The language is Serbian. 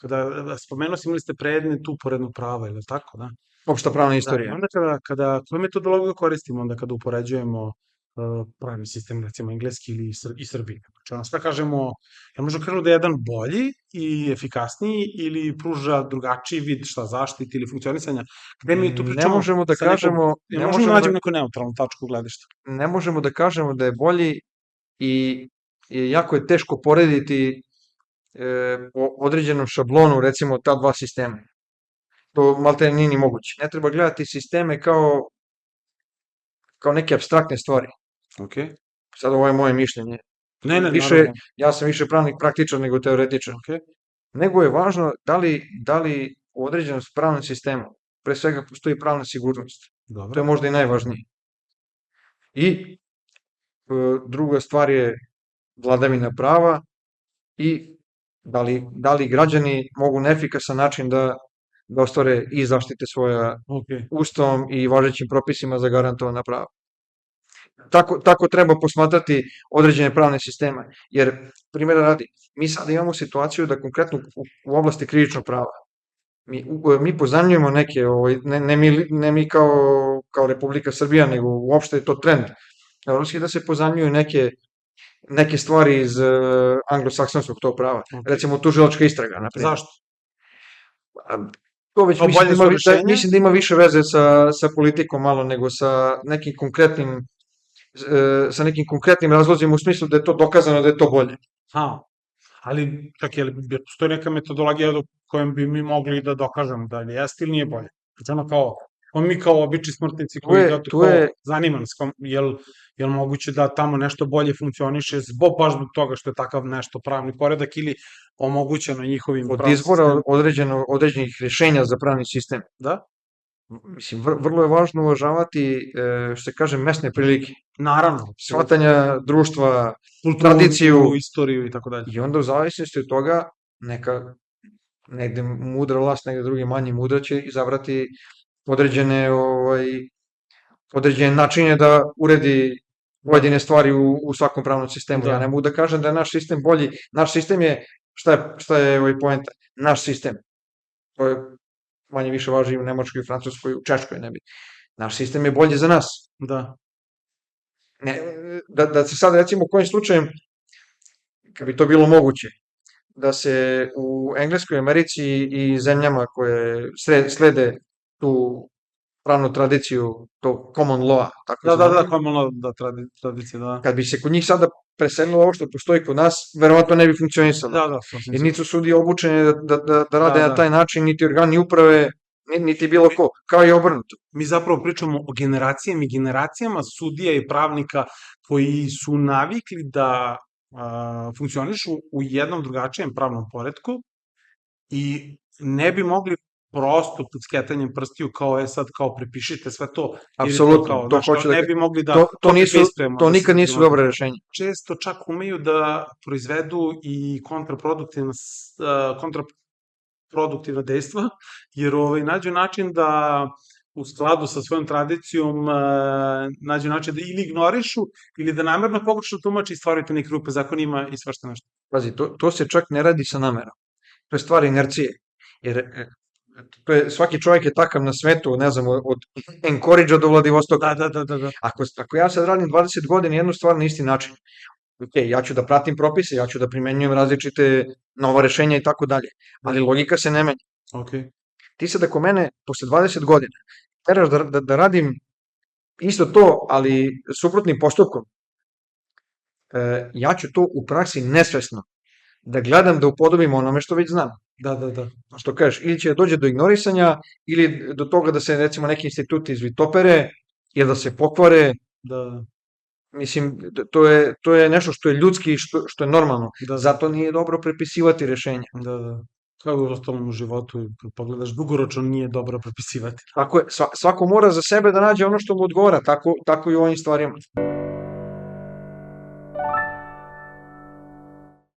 kada spomenuo si, imali ste predmet uporednog prava, ili tako, da? Opšta pravna Da, i istorija. onda koju metodologiju koristimo onda kada upoređujemo pravni sistem, recimo engleski ili i Srbiji? Znači, ono, šta kažemo, ja možemo kažemo da je jedan bolji i efikasniji ili pruža drugačiji vid, šta, zaštite ili funkcionisanja? Gde mi tu Ne pričamo možemo da sa nekog, kažemo, jel možemo da nađemo neku neutralnu tačku gledišta? ne možemo da kažemo da je bolji i jako je teško porediti po određenom šablonu, recimo, ta dva sistema. To malte nije ni moguće. Ne treba gledati sisteme kao neke abstraktne stvari. Ok. Sad ovo je moje mišljenje. Ne, Više, ja sam više pravnik praktičar nego teoretičar. Ok. Nego je važno da li u određenom pravnom sistemu, pre svega postoji pravna sigurnost. To je Dobro. možda i najvažnije. I druga stvar je vladavina prava i da li građani mogu na efikasan način da ostvare i zaštite svoja Ok. ustavom i važećim propisima zagarantovana prava. Tako treba posmatrati određene pravne sisteme, jer, primjera radi, mi sada imamo situaciju da konkretno u oblasti krivičnog prava, mi pozajmljujemo neke, ne mi kao Republika Srbija, nego uopšte je to trend evropski da se pozajmljuju neke stvari iz anglosaksonskog tog prava. Recimo tužilačka istraga, naprimjer. Zašto? To već mislim da ima više veze sa politikom malo nego sa nekim konkretnim razlozima u smislu da je to dokazano da je to bolje. Ali čak je li postoji neka metodologija kojom bi mi mogli da dokažemo da li jeste ili nije bolje? Znači mi kao obični smrtnici koji zanima nas, je li moguće da tamo nešto bolje funkcioniše baš zbog toga što je takav nešto pravni poredak ili omogućeno njihovim pravnim sistemom? Od izbora određenih rešenja za pravni sistem. Da? Mislim, vrlo je važno uvažavati, što se kaže, mesne prilike. Naravno. Shvatanja društva, tradiciju, istoriju i tako dalje. I onda u zavisnosti od toga neka negde mudra vlast, negde drugi manje mudra će izabrati određene načine da uredi pojedine stvari u svakom pravnom sistemu. Ja ne mogu da kažem da je naš sistem bolji. Naš sistem je, šta je poenta? Naš sistem. To je manje više važi u Nemačkoj, u Francuskoj, u Češkoj, ne bi. Naš sistem je bolji za nas. Da. Da se sad, recimo, kojim slučajem, kad bi to bilo moguće, da se u Engleskoj, Americi i zemljama koje slede tu pravnu tradiciju, to common law. Da, common law, tradicija, da. Kad bi se kod njih sada preselilo ovo što postoji kod nas, verovatno ne bi funkcionisalo. Da. Jer niti su sudije obučene da rade na taj način, niti organi uprave, niti bilo ko, kao i obrnuto. Mi zapravo pričamo o generacijama i generacijama sudija i pravnika koji su navikli da funkcionišu u jednom drugačijem pravnom poretku i ne bi mogli prosto pod sketanjem prstiju kao sad kao prepišite sve to. Apsolutno, to hoću da... Ne bi mogli da... To nikad nisu dobre rešenje. Često čak umeju da proizvedu i kontraproduktivna dejstva, jer nađu način da u skladu sa svojom tradicijom nađu način da ili ignorišu ili da namerno pokušaju tumači i stvariti neke rupe zakonima i svašta nešto. Pazi, to se čak ne radi sa namerom. To je stvar inercije. Jer svaki čovjek je takav na svetu, ne znam, od Anchorage-a do Vladivostoka. Da. Ako ja sad radim 20 godina jednu stvar na isti način, ok, ja ću da pratim propise, ja ću da primenjujem različite nova rešenja i tako dalje, ali logika se ne menja. Ti sad ako mene posle 20 godina teraš da radim isto to, ali suprotnim postupkom, ja ću to u praksi nesvesno da gledam da upodobim onome što već znam. Da. Što kažeš, ili će dođe do ignorisanja, ili do toga da se recimo neki instituti izvitopere, ili da se pokvare. Da. Mislim, to je nešto što je ljudski i što je normalno. Zato nije dobro prepisivati rešenja. Da. Kao u ostalom u životu, pogledaš, dugoročno nije dobro prepisivati. Tako je, svako mora za sebe da nađe ono što mu odgovara, tako i u ovim stvarima.